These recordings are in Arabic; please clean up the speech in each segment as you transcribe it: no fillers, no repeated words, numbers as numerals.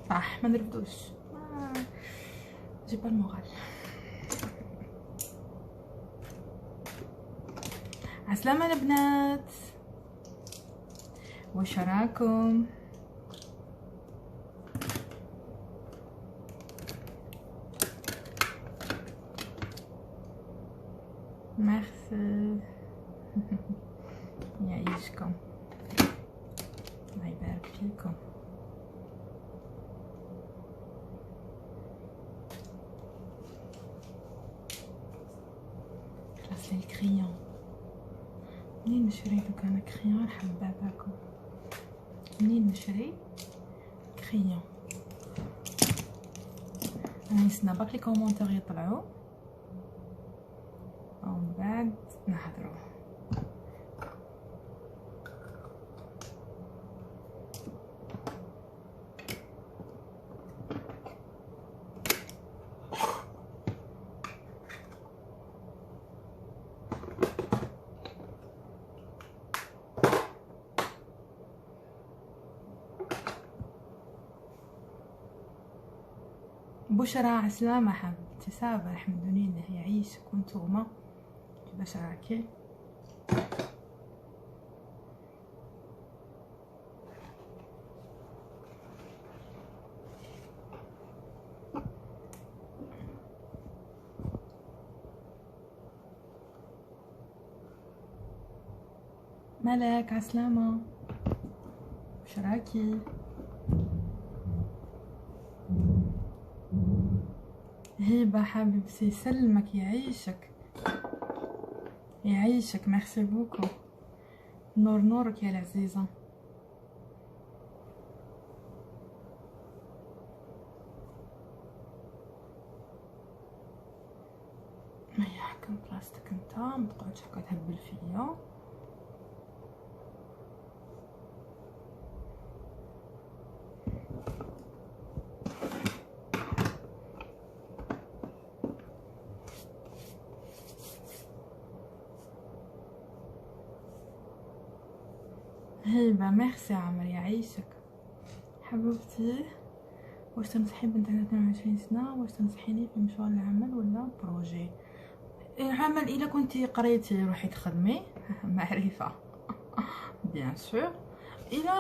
صح ما نرفدوش. جي با المورال. عسلامة البنات، واش راكم؟ ميرسي. يعيشكم، الله يبارك فيكم. خلاص لي الكريون، منين نشري دوك انا كريون حباباكم؟ منين نشري كريون؟ انا نستنى باك لي كومونتير يطلعوا ومن بعد نهضروا. بشرى عسلامة حبيبتي، صابر حمدوني الله يعيشك وانتوما كيفاش راكي؟ مالك عسلامة واش راكي؟ هبة حبيبتي يسلمك يعيشك يعيشك، ميرسي بوكو، نور نورك يا العزيزة. هيا حكم بلاصتك انت، متقعدش هكا تهبل فيا. هيبة ميرسي عمر يعيشك حبيبتي. واش تنصحي بنت عندها 22 سنة، واش تنصحيني في مشوار العمل ولا بروجي؟ العمل الا كنتي قريتي روحي تخدمي معرفة بيان سور. الا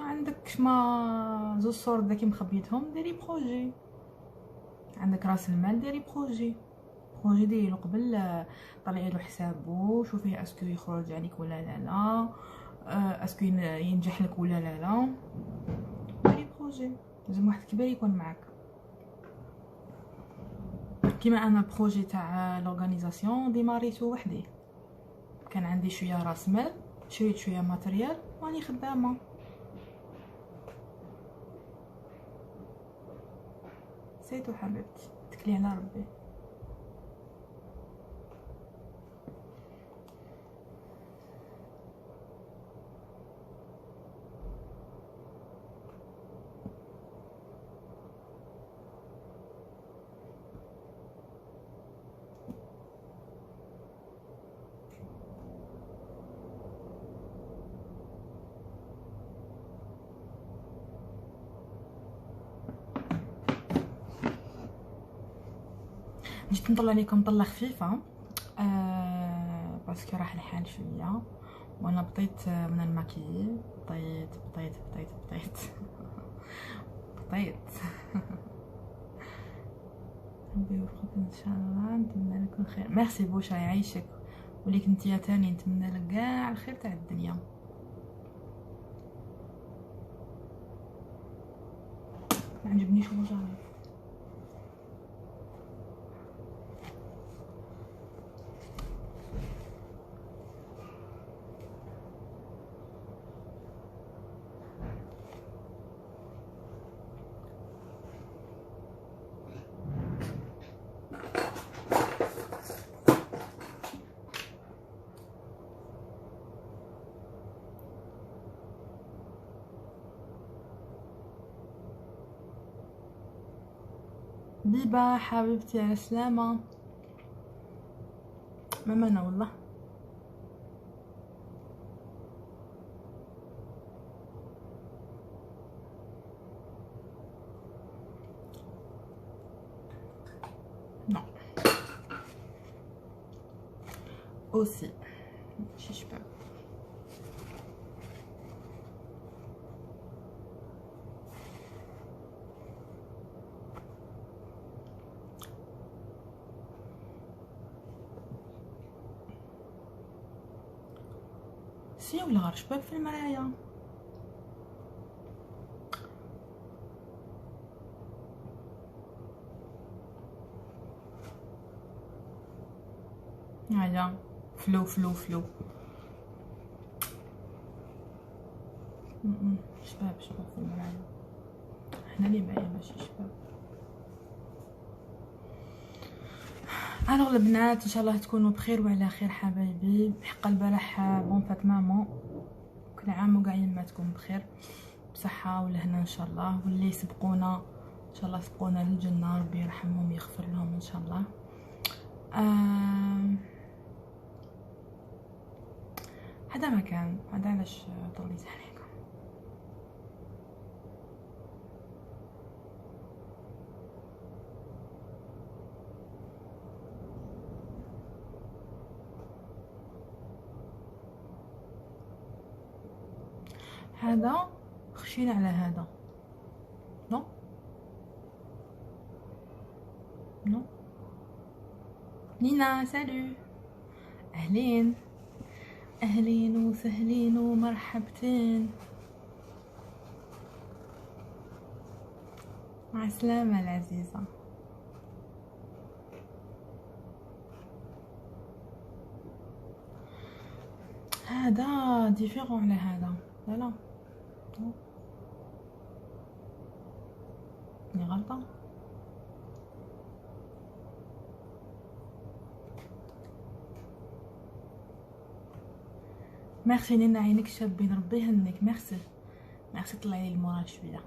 عندك ما زوج صور داكي مخبيتهم ديري بروجي، عندك راس المال ديري بروجي ديري له قبل، طلعي له حسابه، شوفي اسكو يخرج عليك ولا لا، اسكو ينجح لك ولا لا. ديري بروجي، لازم واحد كبير يكون معاك. كيما انا البروجي تاع لورغانيزاسيون ديماريتو وحدي، كان عندي شويه راس مال، شريت شويه ماتريال واني خدامه. سيتو حبيبتي، تكلي على ربي. جيت نطلع لكم طله خفيفه باسكو راح الحال شويه، وانا بطيت من الماكي، بطيت ربي يوفقك ان شاء الله، نتمنى لك الخير. ميرسي بوشا يعيشك، وليك نتيا تاني نتمنى لك كاع الخير تاع الدنيا. ما عجبنيش الوجه. بيبا حبيبتي على سلامة، ماما والله. اوسي ماشي شباب. سي ولا غير شباب في المرايا. هيا فلو فلو فلو. شباب شباب في المرايا، احنا اللي باين ماشي شباب. الوغ البنات ان شاء الله تكونوا بخير وعلى خير حبايبي. بحق البارح بون فات مامون، كل عام وكاع يماتكم بخير بصحه ولهنا ان شاء الله. واللي سبقونا ان شاء الله سبقونا للجنه، ربي يرحمهم يغفر لهم ان شاء الله. هذا ما كان، هذا علاش طوليت عليكم. هذا خشينا على هذا. نو نو نينا سالو، اهلين اهلين وسهلين ومرحبتين. مع السلامة العزيزة. هذا ديفيرون على هذا. لا لا ني غلطة. ميرسي نينا، عينك شابين ربي يهنيك. ميرسي ميرسي، طلعي لي المورا شويه.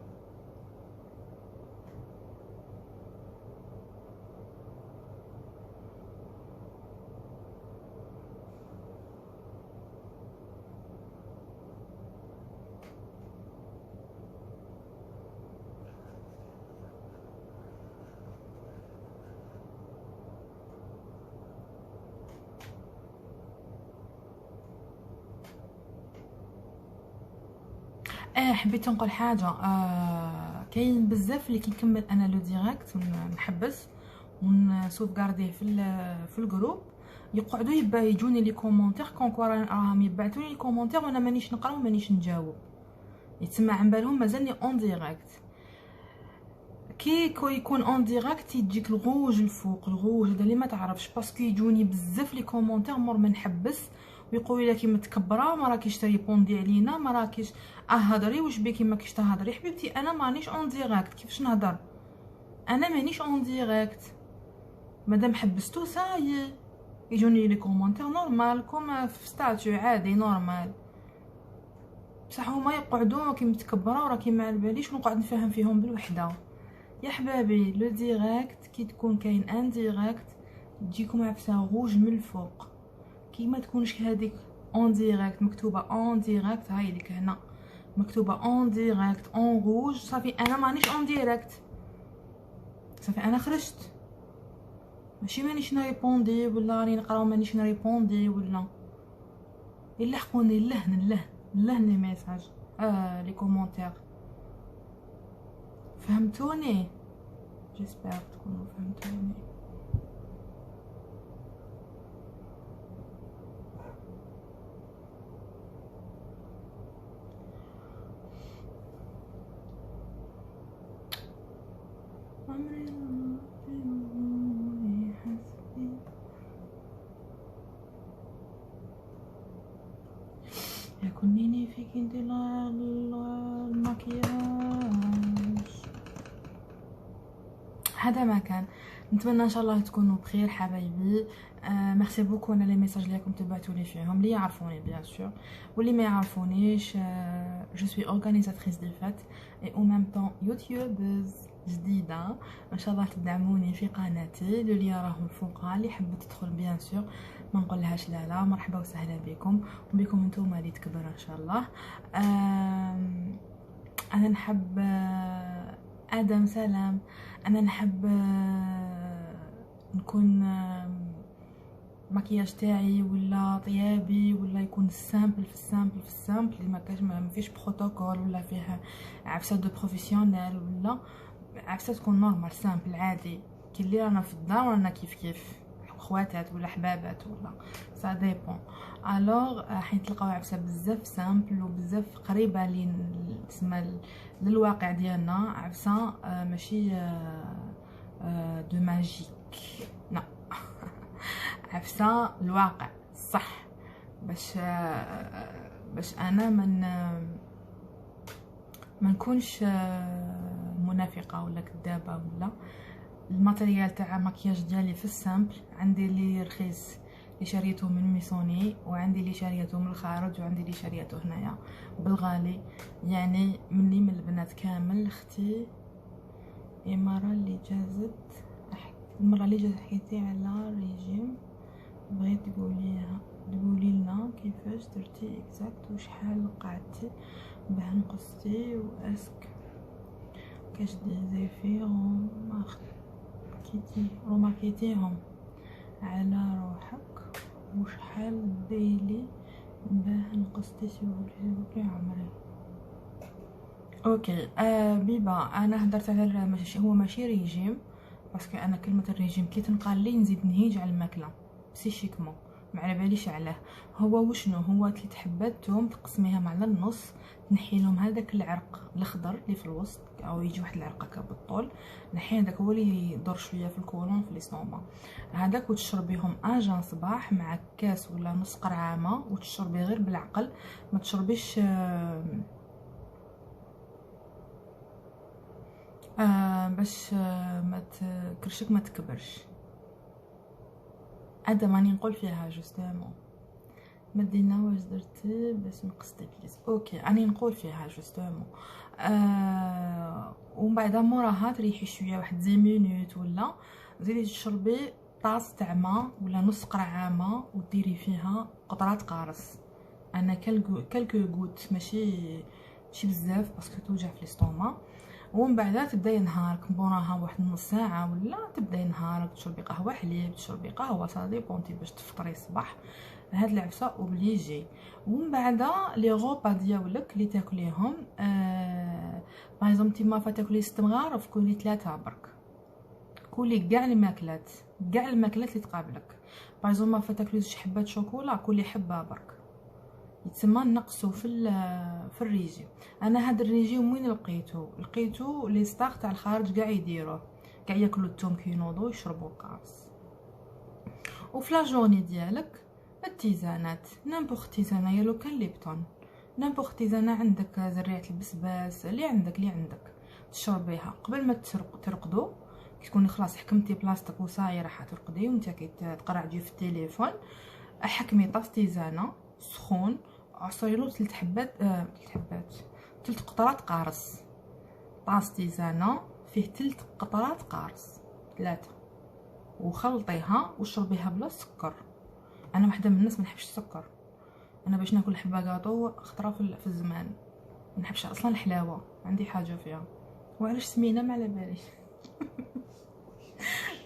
حبيت نقول حاجه. كاين بزاف اللي كيكمل انا لو ديريكت ونحبس ونسوف غارديه في الجروب، يقعدوا يجوني لي كومونتير كونكو راهم يبعثوا لي كومونتير وانا مانيش نقرا ومانيش نجاوب، يتسمى عن بالهم مازالني اون ديريكت. كي يكون اون ديريكت يجيك الغوج الفوق، الغوج هذا اللي ما تعرفش، باسكو يجوني بزاف لي كومونتير مور ما نحبس ويقولوا لي كيما متكبره ما راكيش تريبوندي علينا، ما راكيش هضري، واش بيكي ما كيش تهضري. حبيبتي انا مانيش اون ديريكت، كيفاش نهضر؟ انا مانيش اون ديريكت، مادام حبستو ساي يجوني لي كومونتير نورمال كوم في ستاتيو عادي نورمال، بصح هما يقعدوا كي متكبره وراكي ما على باليش ونقعد نفهم فيهم بالوحده. يا حبابي لو ديريكت كي تكون كاين ان ديريكت تجيكم عفسه غوج من الفوق، كي ما تكونش هذيك اون ديريكت مكتوبه اون ديريكت، هاي ديك هنا مكتوبه اون ديريكت اون غوج، صافي انا مانيش اون ديريكت، صافي انا خرجت، ماشي مانيش نريبوندي ولا راني نقرا مانيش نريبوندي ولا يلحقوني اللهن لي ميساج لي كومونتير. فهمتوني؟ جيسبر تكونوا فهمتوني. يكونيني فيك انت المكياج. هذا ما كان. نتمنى ان شاء الله تكونوا بخير حبايبي. ميرسي بوكو على لي ميساج اللي راكم تبعتوا لي فيهم، اللي يعرفوني بيان سور واللي ما يعرفونيش. جو سوي اورغانيزاتريس دي فات اي او ميم طون يوتيوبرز جديده، ان شاء الله تدعموني في قناتي. لو لي راهم فوقها، اللي حب تدخل بيان سور ما نقولهاش لا لا، مرحبا وسهلا بكم وبكم نتوما اللي تكبر ان شاء الله. انا نحب ادم سلام، انا نحب نكون المكياج تاعي ولا طيابي ولا يكون سامبل في السامبل في السامبل اللي ما فيش بروتوكول ولا فيها عفسه دو بروفيسيونيل، ولا عفسه تكون نورمال سامبل عادي كي اللي رانا في الدار رانا كيف كيف خواتات ولا حبابات ولا سا ديبون. الوغ حين تلقاو عفسه بزاف سامبل وبزاف قريبه تسمى للواقع ديالنا، عفسه ماشي دو ماجيك، لا عفسه الواقع صح. باش انا ما نكونش منافقه ولا كذابه، ولا الماتريال تاع مكياج ديالي في السامبل عندي اللي رخيص اللي شريته من ميسوني، وعندي اللي شريته من الخارج، وعندي اللي شريته هنايا بالغالي. يعني مني من البنات كامل اختي المره اللي جازت حكيتي على ريجيم، بغيت تقولي لنا كيفاش درتي اكزاكت وشحال قعدتي باه نقصتي، واسك كاش دي زيفي روماركيتيهم على روحك، وشحال دايلي باه نقصتي سيبوبلي عمري. اوكي بيبا انا هدرت على هو ماشي ريجيم، باسكو انا كلمه الريجيم كي تنقال لي نزيد نهيج على الماكله بسيشيكمون، ما على باليش علاه. هو وشنو هو 3 حبات توم تقسميهم على النص، تنحي لهم هذاك العرق الاخضر اللي في الوسط، او يجي واحد العرق هكا بالطول، نحي هذاك هو اللي يدور شويه في الكولون في الاستوما هذاك، وتشربيهم اجان صباح مع كاس ولا نص قرعامه، وتشربي غير بالعقل، ما تشربيش باش ما كرشك ما تكبرش. هذا ماني نقول فيها جوستومون. مدينه واش درتي باش نقصتي بليز؟ اوكي اني نقول فيها جوستومون ومن بعد موراها تريحي شويه واحد 10 مينوت، ولا زيدي تشربي طاس تاع ماء ولا نص قرعامه وديري فيها قطرات قارص. انا كالكو غوت ماشي بزاف باسكو توجع في الاستوما. ومن بعد تبداي نهارك موراها واحد نص ساعه، ولا تبداي نهارك تشربي قهوه حليب، تشربي قهوه صادي بونتي باش تفطري الصباح. هاد العفسه اوبليجي. ومن بعد لي غوبا ديالك اللي تاكليهم باغ انتي ما تاكلي 6 مغارف كولي 3 برك، كولي كاع الماكلات اللي تقابلك. باغ ما تاكلي 2 حبات شوكولا، كولي حبه برك، يتسمى نقصوا في الريجيم. انا هذا الريجيم وين لقيتو لي ستار تاع الخارج كاع يديروه، كاع ياكلوا التوم كي ينوضوا يشربوا القارص. وفي لا جورني ديالك التيزانات نامبورت تيزانه يا لو كان ليبتون، نامبورت تيزانه عندك زريعه البسباس اللي عندك تشربيها قبل ما ترقدوا. كي تكوني خلاص حكمتي بلاصتك وصايره راح ترقدي وانت كي تقرعدي في التليفون، حكمي طاس تيزانه سخون، عصريلو 3 حبات 3 قطرات قارص. طاس تيزانه فيه 3 قطرات قارص 3، وخلطيها وشربيها بلا سكر. انا واحده من الناس ما نحبش السكر، انا باش ناكل حبه كاطو خطره في الزمان، ما نحبش اصلا الحلاوه، عندي حاجه فيها. وعلاش سمينه ما على باليش.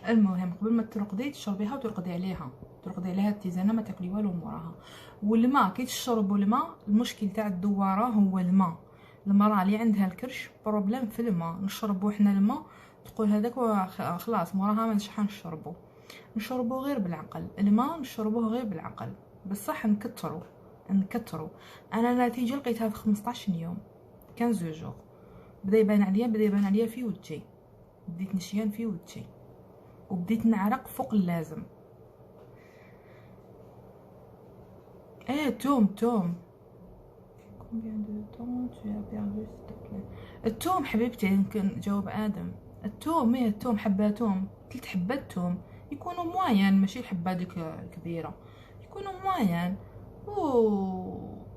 المهم قبل ما ترقدي تشربيها وترقدي عليها التيزانه، ما تاكلي والو موراها. والماء كي تشربوا الماء، المشكل تاع الدواره هو الماء. المراه اللي عندها الكرش بروبليم في الماء، نشربوا حنا الماء تقول هذاك خلاص موراها ما نشحن نشربوا غير بالعقل. الماء نشربوه غير بالعقل، بصح نكتروا. انا نتيجه لقيتها في 15 يوم 15 جور، بدا يبان عليا في وجهي، بديت نشيان في وجهي، وبديت نعرق فوق اللازم. توم combien de temps tu as perdu s'il te plaît؟ التوم حبيبتي يمكن جاوب ادم. التوم حباتهم 3 حبات توم يكونوا موين، ماشي الحبه ديك كبيره، يكونوا موين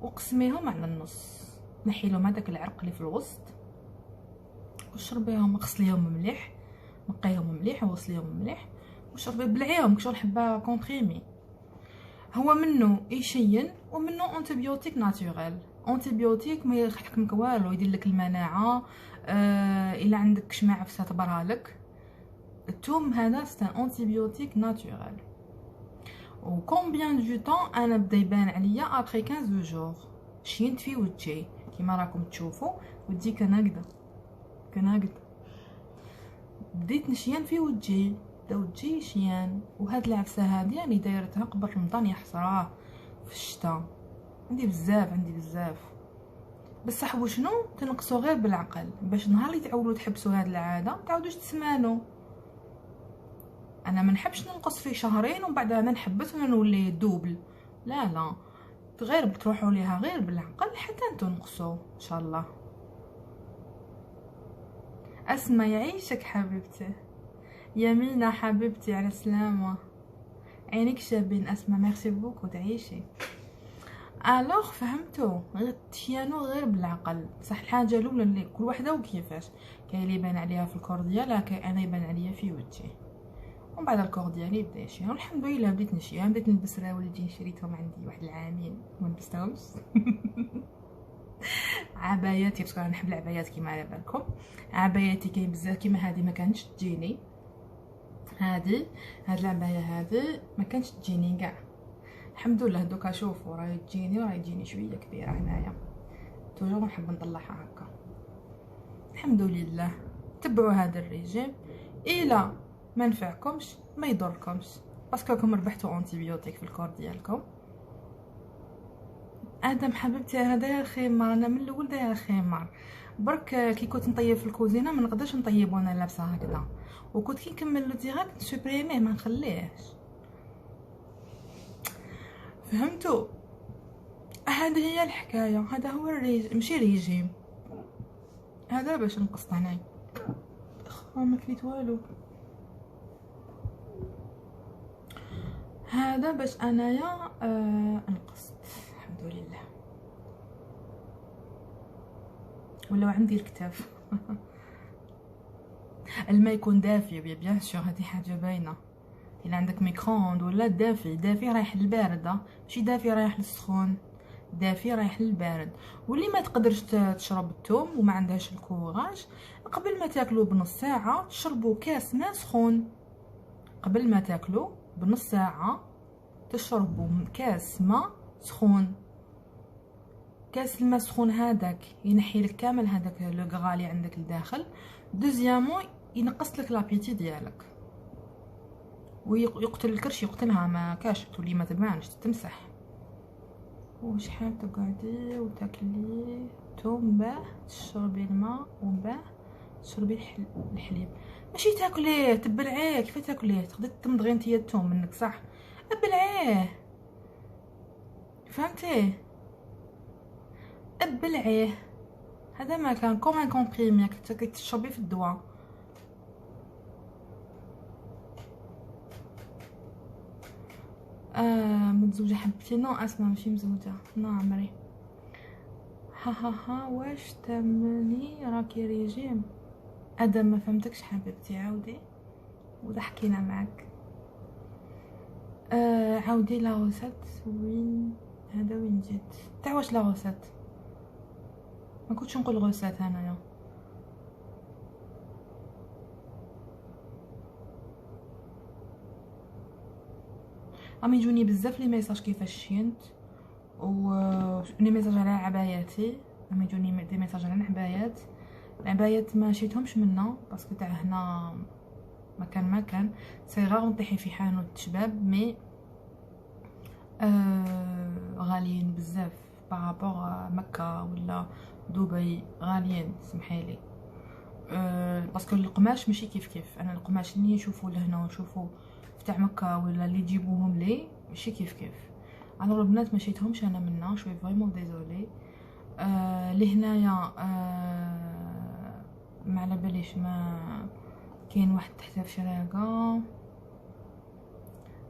وقسميهم على النص، نحي لهم هذاك العرق اللي في الوسط، وشربيهم غسليهم مليح، نقيهم مليح وغسليهم مليح وشربي بلعيهم كشغل حبه كونطريمي. هو منه يشين ومنه انتيبيوتيك ناتوريل. انتيبيوتيك ما يحكمك والو، يدير لك المناعه. الا عندك شماعه عفسه تبرها لك. الثوم هذا سان انتيبيوتيك ناتوريل. و كومبيان دو طون انا بدا يبان عليا ابري 15 جور شينت في وجهي كيما راكم تشوفوا. وجهي كان هكذا بديت نشيان في وجهي، بدا وجهي شيان. وهاد العفسه هادي راني دايرتها قبل رمضان يا حسراه في الشتاء. عندي بزاف بصح وشنو تنقصوا غير بالعقل باش نهار اللي تعودوا تحبسوا هاد العاده ما تعاودوش تسمانوا. انا ما نحبش ننقص في شهرين ومن بعد انا نحبس ونولي دوبل. لا غير بتروحوا ليها غير بالعقل حتى تنقصوا ان شاء الله. اسمع يعيشك حبيبتي، يمينة حبيبتي على السلامة، عينك شابين. اسمع ميرسي بوكو تعيشي. الوغ فهمتوا غير تشيانو غير بالعقل. صح الحاجه الاولى اللي كل وحده وكيفاش كاين اللي يبان عليها في الكور ديالها، كاين انا يبان عليا في وجهي. ومن بعد الكور ديالي بدا يشيان والحمد لله بديت نشيان. بديت نلبس راول اللي شريتهم عندي واحد العامين ما لبستهمش عباياتي باسكو انا نحب العبايات كيما على بالكم. عباياتي كاين بزاف كيما هذه ما كانتش تجيني، هاد العبايه هذه ما كانتش تجيني كاع. الحمد لله دوكا شوفوا راهي تجيني شويه كبيره هنايا. توجور نحب نطلعها هكا. الحمد لله. تبعوا هذا الريجيم الى ما نفعكمش ما يضركمش باسكو راكم ربحتوا انتيبيوتيك في الكور ديالكم. ادم حبيبتي انا دايره خمار، انا من الاول دايره خمار برك كي كنت نطيب في الكوزينه ما نقدرش نطيب وانا لابسه هكذا، وكنت كي نكمل لو ديراكت نسوبريميه ما نخليهش. فهمتوا؟ هذه هي الحكايه، هذا هو ماشي ريجيم، هذا باش نقص طناي. ما كليت والو. هذا باش انايا نقصت الحمد لله. ولا عندي الكتاف الماء يكون دافي بيان سور، هذه حاجه باينه. الا عندك ميكرووند ولا دافي رايح للبارد، ماشي دافي رايح للسخون، دافي رايح للبارد. واللي ما تقدرش تشرب الثوم وما عندهاش الكوراج، قبل ما تاكلوا بنص ساعه تشربوا كاس ماء سخون. قبل ما تاكلوا بنص ساعه تشربوا كاس ماء سخون. كاس الماء السخون هذاك ينحي لك كامل هذاك لو غرا اللي عندك لداخل. دوزيامون ينقص لك لابيتي ديالك ويقتل الكرش، يقتلها ما كاش تولي ما تبانش تمسح. وشحال تقعدي وتاكلي توم باه تشربي الماء وباه تشربي الحليب. ماشي تاكليه تبلعيه. كيف تاكليه؟ تقدري تمضغي نتيا الثوم منك صح، ابلعيه. فهمتي؟ ابلعيه. هذا ما كان كوم ان كومبريمي تشربيه في الدواء. متزوجه حبيبتي؟ نو اسمع ماشي مزوجه، نو عمري. ها واش تمني راكي ريجيم؟ ادم ما فهمتكش حبيبتي، عاودي وضحكينا معك. عاودي لا غوسات وين هذا وين جيت تاع واش لا غوسات؟ ما كنتش نقول غوسات انايا. راهم يجوني بزاف لي ميساج كيفاش شينت و لي ميساج على عباياتي. راهم يجوني دي ميساج على العبايات ما شيتهمش منا باسكو تاع هنا ما كان سي غار نطيحي في حانوت شباب مي غاليين بزاف بارابور مكة ولا دبي، غاليين سمحيلي. باسكو القماش ماشي كيف. انا القماش اللي نشوفو لهنا ونشوفو تاع مكة ولا اللي يجيبوهم لي ماشي كيف. انا البنات ما شيتهمش انا منا، شوي فريمون ديزولي. لهنايا ما على باليش، ما كاين واحد تحت في شراقه،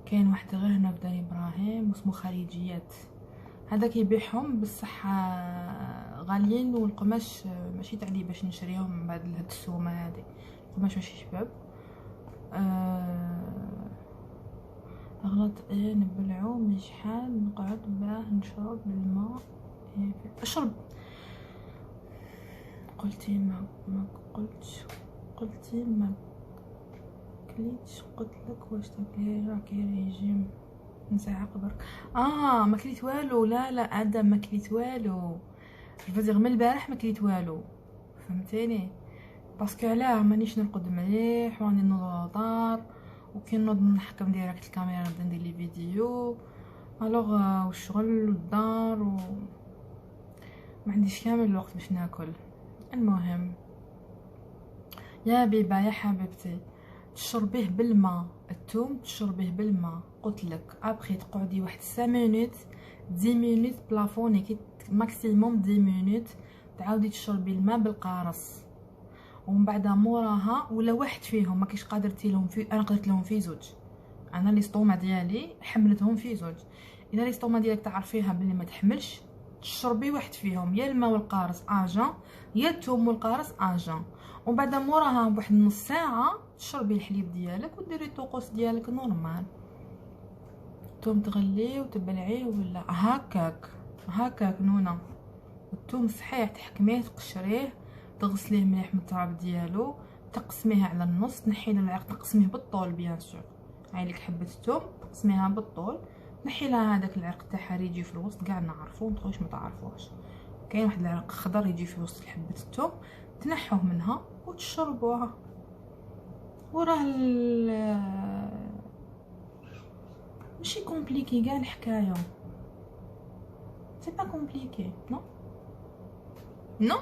كاين واحد غير هنا في دار ابراهيم اسمه خارجيات، هذا كيبيعهم بصح غاليين. والقماش ماشي تاع لي باش نشريهم من بعد هاد السومه هذه، القماش ماشي شباب. غلط ايه نبلعو من شحال نقعد باه نشرب الماء. اشرب. قلتي ما قلتي ما كليتش، قلت لك واش تاكلي راكي ريجيم. نساعة برك. ما كليت والو. لا لا ادم ما كليت والو. الفجر من البارح ما كليت والو، فهمتيني؟ باسكو علاه مانيش نرقد مليح وراني نوض لدار، وكي نوض نحكم ديريكت الكاميرا نبدا ندير لي فيديو الوغ والشغل والدار ما عنديش كامل الوقت باش ناكل. المهم يا بيبا يا حبيبتي، تشربيه بالماء، الثوم تشربيه بالماء قلت لك. ابخي تقعدي واحد 5 مينوت 10 مينوت بلافوني كي ماكسيموم 10 مينوت، تعاودي تشربي الماء بالقارص، ومن بعد موراها ولا واحد فيهم ماكيش قادرتي لهم في، انا قدرت لهم في زوج، انا لي ستوما ديالي حملتهم في زوج. اذا لي ستوما ديالك تعرفيها بلي ما تحملش، تشربي واحد فيهم، يا الماء والقارص اجان يا الثوم والقارص اجان، ومن بعد موراها بواحد نص ساعه تشربي الحليب ديالك وديري الطقوس ديالك نورمال. الثوم تغليه وتبلعيه ولا هكاك هكاك نونه. الثوم صحيح تحكميه تقشريه تغسليه مليح من التراب ديالو، تقسميه على النص، تنحي له العرق، تقسميه بالطول بيان سور. هاي لك حبه الثوم تقسميها بالطول، نحي لها هذاك العرق تاعها يجي في الوسط، كاع نعرفوه متخوش ما تعرفوهش. كاين واحد العرق خضر يجي في وسط حبه الثوم، تنحوه منها وتشربوها. وراه ماشي كومبليكي كاع الحكايه، سي با كومبليكي نو نو.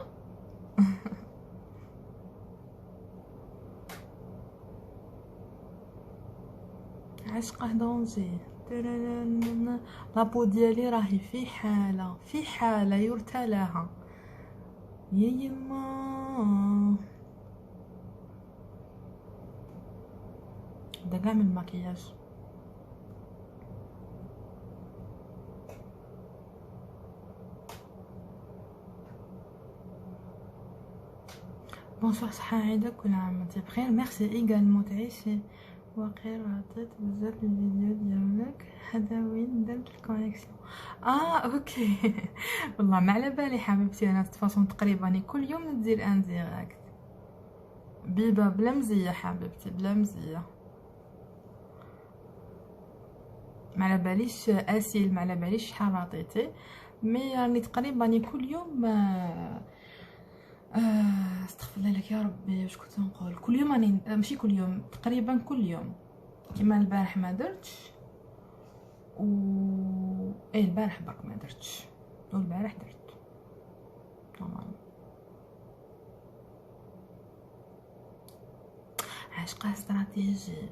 عشقه دونجي. لابو ديالي راهي في حاله في حاله يرثى لها يا يما. دا كاع من المكياج. بونسوار صحة عيدة، كل عام وانتي بخير. ميرسي ايغالمون تعيشي. وقير عطيت بزاف الفيديو ديالك، هذا وين درت الكونيكسيون. اوكي. والله ما على بالي حبيبتي، انا تفاصون تقريبا كل يوم ندير ان ديريكت. بيبا بلا مزيه حبيبتي بلا مزيه، ما على باليش اسيل، ما على باليش شحال عطيتي، مي راني تقريبا كل يوم استغفر الله لك يا ربي، واش كنت نقول؟ كل يوم راني ماشي كل يوم، تقريبا كل يوم. كيما البارح ما درتش البارح برك ما درتش، والبارح درت تمام. عشقه استراتيجي.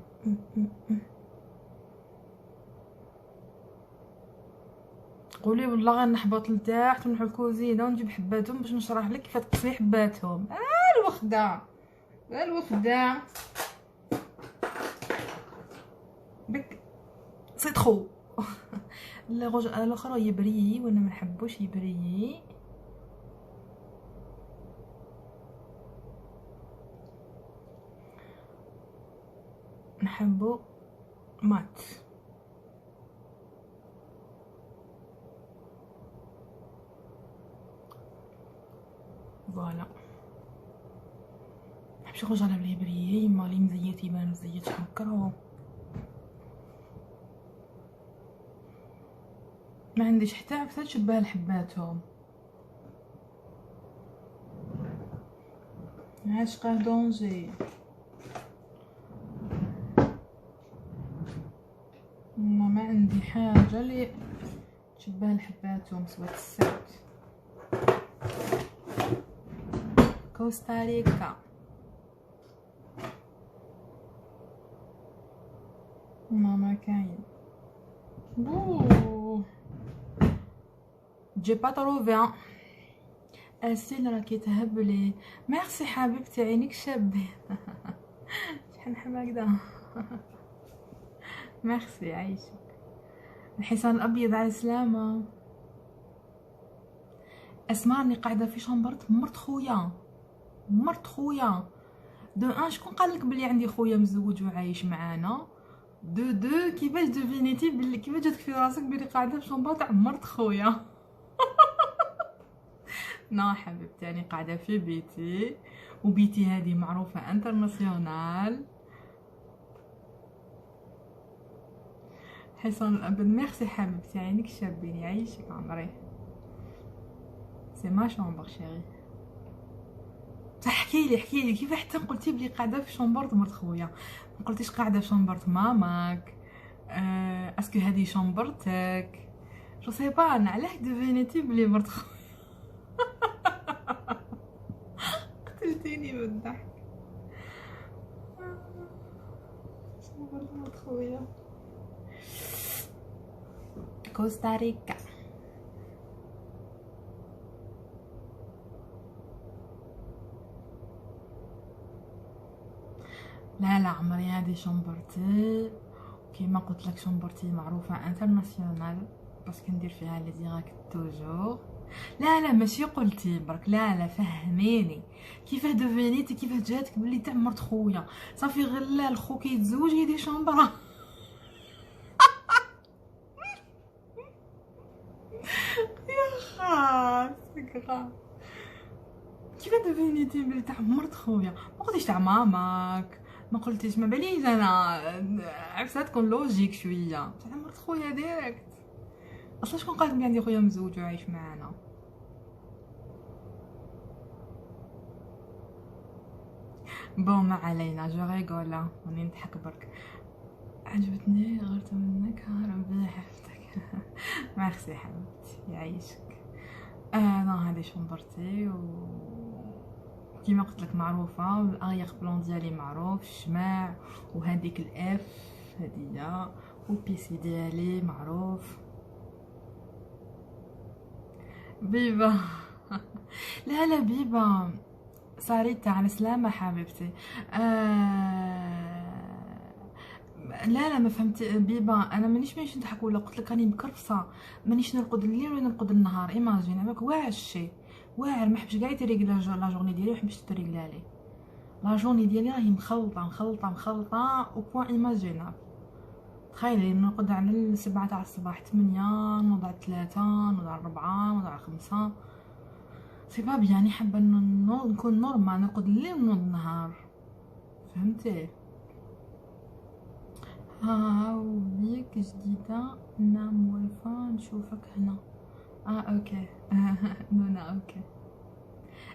قولي والله غنحبط لتحت ونروح الكوزينه ونجيب حباتهم باش نشرح لك كيف تقسمي حباتهم. الوخده الوخده بك سي ترو. الاخر يبري وانا ما نحبوش يبري. نحبو مات. فوالا نحبش نخرج على بلي بريي مالي مزيت يبان مزيت نكرهو. ما عنديش حتى عفسه تشبه لحباتهم. عاشقه دونجي. ما عندي حاجه اللي تشبه لحباتهم سوى السبت. كوستاريكا ما كاين. بو جي با تروفي اسين راكي تهبلي. ميرسي حبيبتي عينيك شابين. شحال نحب هكذا. ميرسي عايشك. الحصان الابيض على السلامه. اسمع راني قاعده في شامبرت مرت خويا دو ان شكون قالك بلي عندي خويا مزوج وعايش معانا؟ دو كيفاش ديفينيتي بلي كيفاش جاتك في راسك بلي قاعده في شامبرت تاع مرت خويا؟ نا حبيبتي راني قاعده في بيتي، وبيتي هذه معروفه انترناسيونال. حصان الابيض. ميرسي حبيبتي، عينيك شابين، يعيشك عمري. سي ما شومبر شيري. بصح احكيلي كيف حتى قلتي بلي قاعده في شومبرت مرت خويا، ما قلتيش قاعده في شومبرت ماماك؟ اسكو هذه شومبرتك؟ جو سي با انا علاه ديفينيتي بلي مرت خويا. قتلتيني بالضحك. شومبرت مرت خويا. كوستاريكا. لا عمري هذه شومبرتي، كيما قلت لك شومبرتي معروفه انترناسيونال باسكو ندير فيها لي ديراكت توجور. لا ماشي قلتي برك، لا فهميني كيفاه دوفينيتي، كيفاه جاتك بلي تاع مرت خويا؟ صافي غير لا الخو كيتزوج يدير شومبره. يا خاصك كيفاه دوفينيتي بلي تاع مرت خويا؟ ما قلتيش تاع ماماك، ما قلتيش، ما باليش انا عرفتها تكون لوجيك شويه تاع مرت خويا ديريكت. اصلا شكون قالك بلي عندي خويا مزوج وعايش معانا؟ بون ما علينا، جو ريغولا راني نضحك برك. عجبتني غرت منك ربي يحفظك. ميرسي حبيبتي يعيشك. انا هذه شومبرتي كيما قلت لك معروفه، والاغيق بلون ديالي معروف الشماع، وهذيك الاف هديه، والبيسي ديالي معروف. بيبا. لا بيبا صاريت على سلامة حبيبتي. لا ما فهمت بيبا، انا مانيش نضحك ولا قلت لك راني مكرفصه، مانيش نرقد الليل ولا نرقد النهار. ايماجين عمرك واعر الشي، واعر ما حبش كاع تريقلا لا جورني ديالي، ما حبش تريقلا لي لا جورني ديالي، راهي مخلطه او بوان ايماجينابل. تخيلي نرقد على 7 تاع الصباح، 8 نوض على 3 نوض على 4 نوض على 5. سي با بيان، حابه نكون نورمال، نرقد الليل ونوض النهار، فهمتي؟ هاو بيك جديدة، نام موالفة نشوفك هنا. اوكي. نونا اوكي.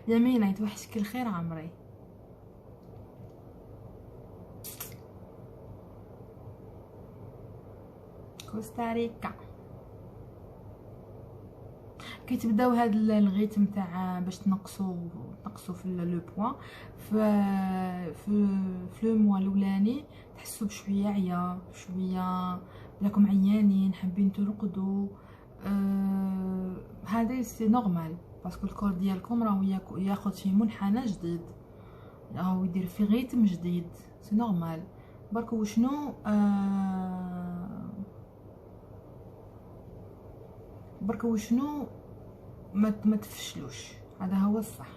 يمينة يتوحشك الخير عمري. كوستاريكا. كي تبداو هاد الغيتم تاع باش تنقصوا في لو بوا في لو موا الاولاني، تحسوا بشويه عيا، شويه راكم عيانين حابين ترقدوا. هذا سي نورمال باسكو الكور ديالكم راهو ياخذ في منحنى جديد، راهو يدير في غيتم جديد، سي نورمال. برك وشنو ما تفشلوش، هذا هو الصح.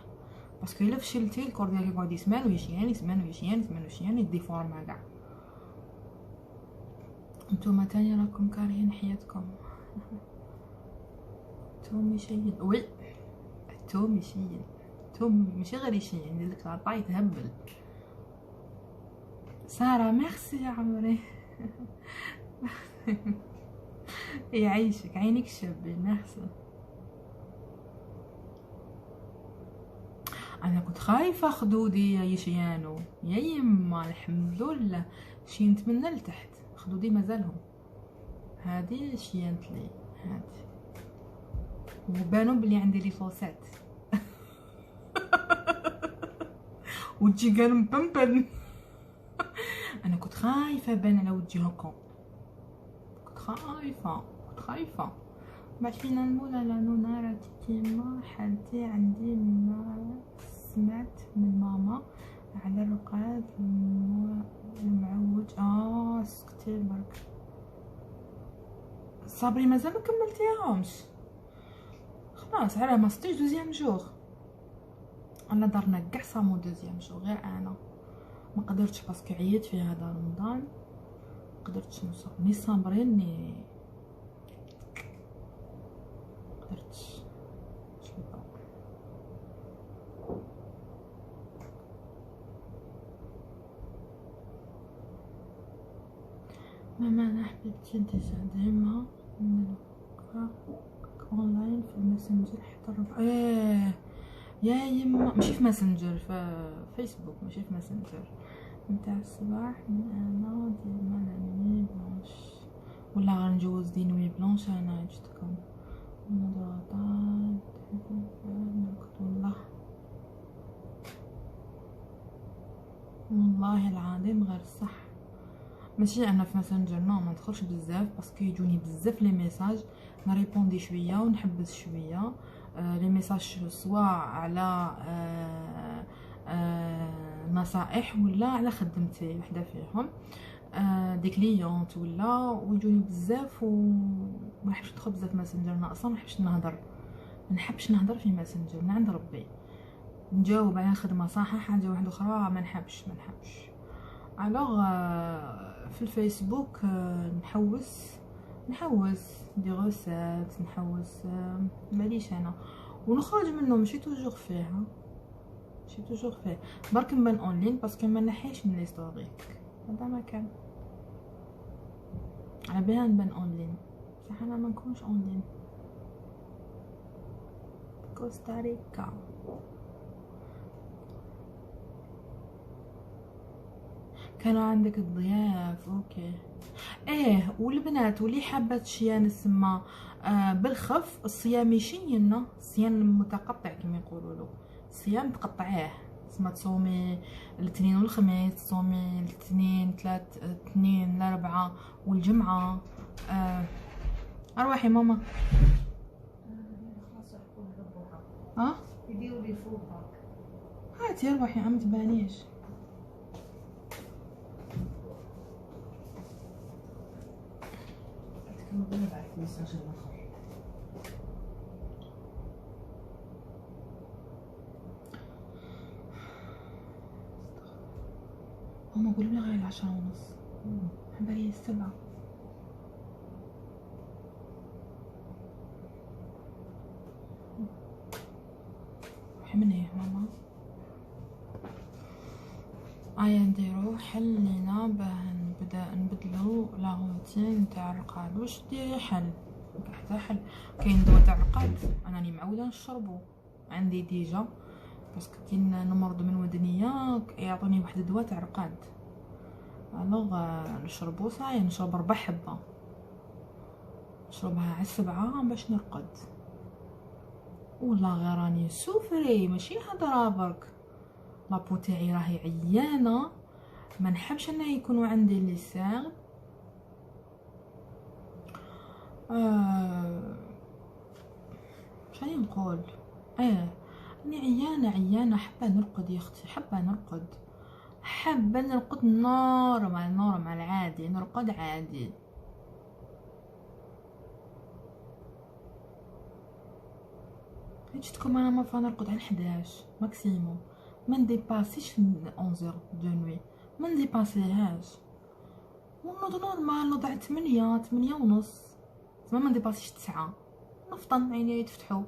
باسكو الا فشلتي الكور ديالك يقعد يسمان ويشيان يديفورما كاع. نتوما تاني راكم كارهين حياتكم. توم يشين، وي توم يشين، توم ماشي غير يشين، يدير لك العطا يتهبل. ساره ميرسي يا عمري. يعيشك عينيك شابين، ميرسي. انا كنت خايفه خدودي يشيانو، يا يما الحمد لله شينت من لتحت، خدودي مازالهم. هذه شينت لي هذه، وبانوا بلي عندي لي فوسات. وجهي كان مبنبن. انا كنت خايفه بان على وجهي هكا، كنت خايفه. بعد فينا نقول على نونا راكي كيما حالتي عندي، ما سمعت من ماما على الرقاد المعوج. سكتي برك صابري، مازال ما كملتيهمش، خلاص على ما ستيش دوزيام جور. انا دارنا كاع صامو دوزيام جور، غير انا ما قدرتش باسكو عييت في هذا رمضان، ما قدرتش نصوم ني صابرين ني قدرتش. ماما انا حبيبتي ديجا ديما نلقاك اونلاين في الماسنجر حتى الربع. يا يما ماشي في ماسنجر، في فيسبوك، ماشي في ماسنجر. نتاع الصباح من انا ديما لا نوي بلونش، ولا غنجوز دي نوي بلونش انا جتكم نضغطات والله والله العظيم غير صح. ماشي انا في ماسنجر نو ما ندخلش بزاف باسكو يجوني بزاف لي ميساج، نريبوندي شويه ونحبس شويه. لي ميساج سواء على نصائح ولا على خدمتي وحده فيهم، دي كليونت ويجوني بزاف وما نحبش ندخل بزاف ماسنجر. انا اصلا ما نحبش نهضر في ماسنجر من عند ربي. نجاوب على خدمه صح، حاجه واحده اخرى ما نحبش. الوغ في الفيسبوك نحوس دي غوسات، نحوس ماليش انا ونخرج منه. ماشي توجور فيه برك نبان اونلاين باسكو ما نحيش من لي ستوري. هذا ما كان على بها نبان اونلاين، بصح انا ما نكونش اونلاين. كوستاريكا كانوا عندك الضياف، اوكي. والبنات واللي حابه تشيا نسمى بالخف الصيام يشينا الصيام المتقطع كما يقولوا له. الصيام تقطعيه، تسمى تصومي الاثنين والخميس، تصومي الاثنين اثنين الاربعاء والجمعه. اروحي ماما. يديروا لي فوق هاتي اروحي عم تبانيش. كنبغي نبعث ميساج الاخر. هما قولوا لي غير 10:30، حبالي 7. روحي من هيه ماما. نديرو حل لينا باه نبدلو لا روتين تاع الرقاد. واش ديري حل؟ حتى حل. كاين دواء تاع الرقاد انا راني معوده نشربو، عندي ديجا باسكو كي نمرض من ودنيا يعطوني واحد الدواء تاع الرقاد. الوغ نشربو صاي، نشرب 4 حبه، نشربها على 7 باش نرقد. والله غير راني سوفري ماشي هضره برك. لابو تاعي راهي عيانه، ما نحبش انه يكونوا عندي اللسان. شنو نقول؟ راني عيانه حابه نرقد يا اختي، حابه نرقد نورمال عادي، نرقد عادي. جيتكم انا ما نرقد على 11 ماكسيموم، ما نديباسيش 11 دو نوي، ما نديباسيهاش. ونوض نورمال، نوض على 8 ونص، ما نديباسيش 9. نفطن عيني يتفتحوا،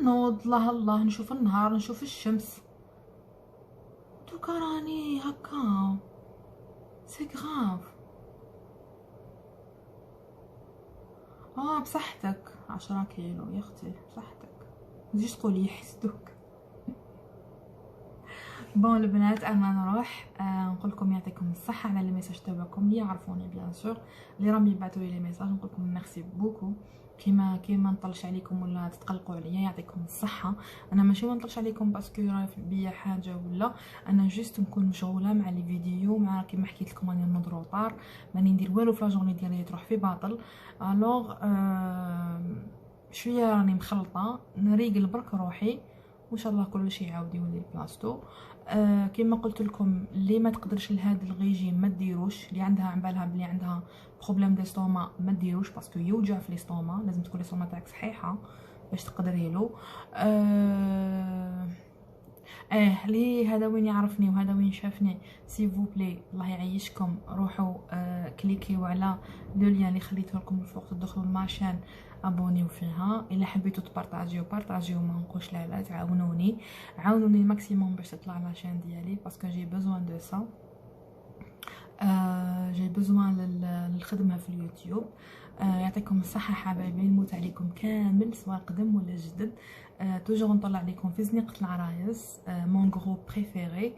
نوض الله نشوف النهار، نشوف الشمس. دوكا راني هكا سي غراف. بصحتك 10 كيلو يا اختي، بصحتك متجيش تقولي يحسدوك. بون البنات انا نروح نقول لكم يعطيكم الصحه على لي ميساج تاعكم اللي يعرفوني بيان سور، اللي راهم يبعثوا لي ميساج نقول لكم ميرسي بوكو. كيما نطلش عليكم ولا تتقلقوا عليا، يعطيكم الصحه. انا ماشي ما نطلش عليكم باسكو راه بيا حاجه، ولا انا جوست نكون مشغوله مع لي فيديو، مع كيما حكيت لكم راني نوض روطار، ماني ندير والو في لاجورني ديالي تروح في باطل. الوغ شويه راني مخلطه، نريقل برك روحي وان شاء الله كل شيء يعاود يولي بلاصتو. كما قلت لكم اللي ما تقدرش لهذا الريجيم ما ديروش، اللي عندها عن بالها بلي عندها بروبليم ديستوما ما ديروش باسكو يوجع في الاستوما، لازم تكون الاستوما تاعك صحيحه باش تقدري له. لي هذا وين يعرفني وهذا وين شافني سيفو بلي الله يعيشكم، روحوا كليكيو على لو لين اللي خليته لكم فوق، تدخلوا الماشين ابونيو فيها. الا حبيتوا تبارطاجيو ما نقولش لا، تعاونوني الماكسيموم باش تطلع لاشين ديالي باسكو جي بوزوان دو سا. جاي بزوان للخدمه في اليوتيوب. يعطيكم الصحه حبايبي، نموت عليكم كامل سواء قدم ولا جدد. توجور نطلع لكم في زنيقه العرايس مون غرو بريفيري.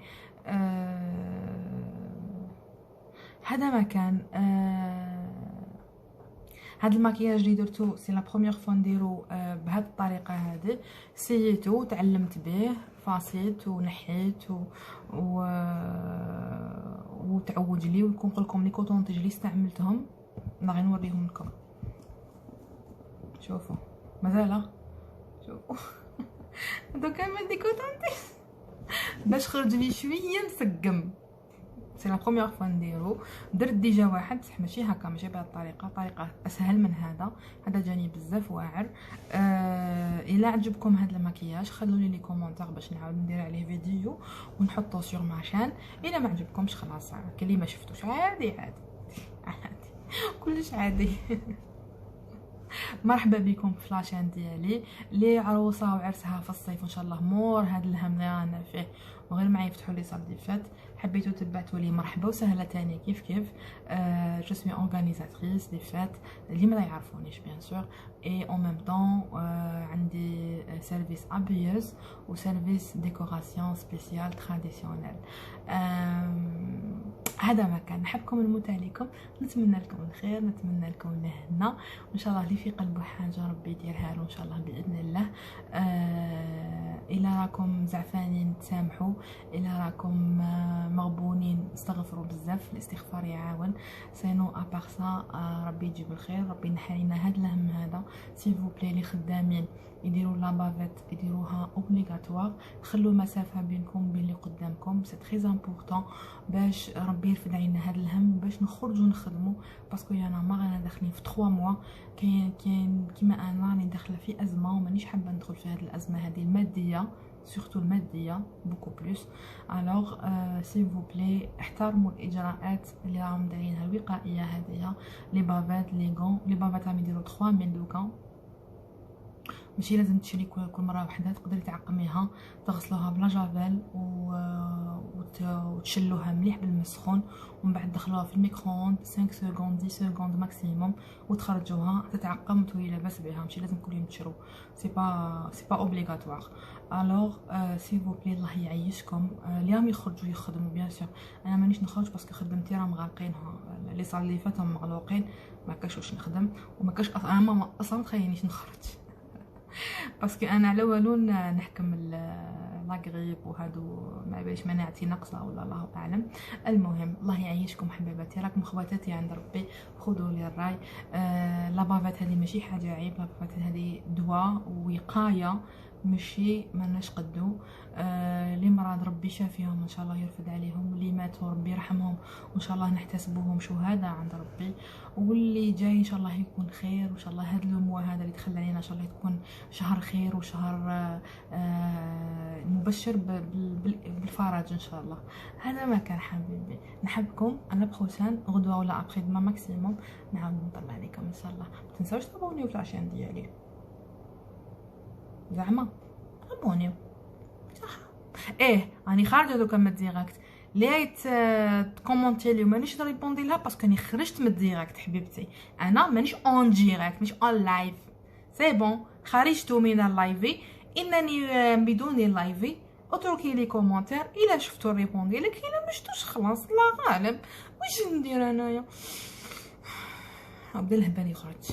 هذا ما كان. هذا الماكياج اللي درتو سي لا بروميير فوا نديرو بهذه الطريقه هذه. سيتو تعلمت به، فاصيت ونحيت وتعوج لي. ونكون نقول لكم لي كوطونتيج اللي استعملتهم باغي نوريهم لكم. شوفوا مازال شوفوا دوكا من دي كوطونتيج باش خرج لي شويه مسقم. سي لا بروميير فوا نديرو. درت ديجا واحد بصح ماشي هكا، ماشي بهذه الطريقه، طريقه اسهل من هذا جاني بزاف واعر. الا عجبكم هذا المكياج خلوا لي كومونتير باش نعاود ندير عليه فيديو ونحطو سور ماشان. الا ما عجبكمش خلاص كاين اللي ما شفتوش، عادي عادي عادي كلش عادي. مرحبا بكم في لاشين ديالي. لي عروسه وعرسها في الصيف ان شاء الله مور هذا الهم اللي رانا فيه وغير ما يفتحوا لي صاب فات، حبيتو تبعتوا لي مرحبا وسهلا تاني كيف جو سوي اورغانيزاتريس دي فات اللي ما يعرفونيش بيان سور. اي اون ميم طون عندي سيرفيس ابيوز وسيرفيس ديكوراسيون سبيسيال تراديسيونيل. هذا ما كان. نحبكم نموت عليكم، نتمنى لكم الخير، نتمنى لكم الهنا، وان شاء الله اللي في قلبه حاجه ربي يديرها له ان شاء الله باذن الله. الا راكم زعفانين تسامحوا، الا راكم مغبونين استغفروا بزاف، الاستغفار يعاون. سينو ابار سا ربي يجيب الخير، ربي ينحي لنا هذا الهم هذا. سيل فو بلي اللي خدامين يديروا لابافيت يديروها اوبليغاتوار، خلوا مسافه بينكم وبين اللي قدامكم، سي تري امبورطون باش ربي يرفد علينا هذا الهم باش نخرجوا نخدموا. باسكو انا ما رانا داخلين في 3 موا، كاين كيما انا راني داخله في ازمه ومانيش حابه ندخل في هذه الازمه هذه الماديه، سورتو الماديه بوكو بلوس. الوغ سيل فو بلي احترموا الاجراءات اللي راهم دايرينها الوقائيه هذه. لي بافات لي غون، لي بافات راهم يديروا 3000 دو غون، ماشي لازم تشري كل مره وحده، تقدري تعقميها تغسلوها بلا جافيل وتشلوها مليح بالماء سخون، ومن بعد تدخلوها في الميكرووند 5 سكوند 10 سكوند ماكسيموم وتخرجوها تتعقم وتولي لاباس بها. ماشي لازم كل يوم تشرو، سي با اوبليغاتوار. الوغ سي فو بلي الله يعيشكم. اللي راهم يخرجوا يخدموا بيان سور، انا مانيش نخرج باسكو خدمتي راه مغالقينها، لي صال اللي فاتهم مغلوقين، ما كاش واش نخدم وما كاش انا ما اصلا ما تخيلنيش نخرج باسكو انا على والو نحكم لاغريب وهادو ما باش مناعتي ناقصه ولا الله اعلم. المهم الله يعيشكم حبيباتي، راكم خواتاتي عند ربي، خذوا لي الراي. لابافات هذه ماشي حاجه عيب، لابافات هذه دواء ووقايه، ماشي ماناش قدو. اللي مرض ربي شافيهم ان شاء الله يرفد عليهم، واللي ماتوا ربي يرحمهم وان شاء الله نحتسبوهم شهداء عند ربي، واللي جاي ان شاء الله يكون خير، وان شاء الله هذا الموا هذا اللي دخل علينا ان شاء الله تكون شهر خير وشهر مبشر بالفرج ان شاء الله. هذا ما كان حبيبي، نحبكم. انا بخوسان غدوه ولا ابخي دما ماكسيموم نعاود نطلع عليكم ان شاء الله. ما تنساوش تابونيو في العشان ديالي زعما، ابونيو صح. راني خارجه دوكا من الديريكت، ليت تكومونتي لي ومانيش نريبوندي لها باسكو راني خرجت من الديريكت حبيبتي. انا مانيش اون ديريكت، مش اون لايف، سي بون خرجت من اللايف، انني بدون اللايف. اتركي لي كومونتير الا شفتو ريبوندي لك، الا ما شفتوش خلاص الله غالب. واش ندير انايا؟ عبد الهباني خرج.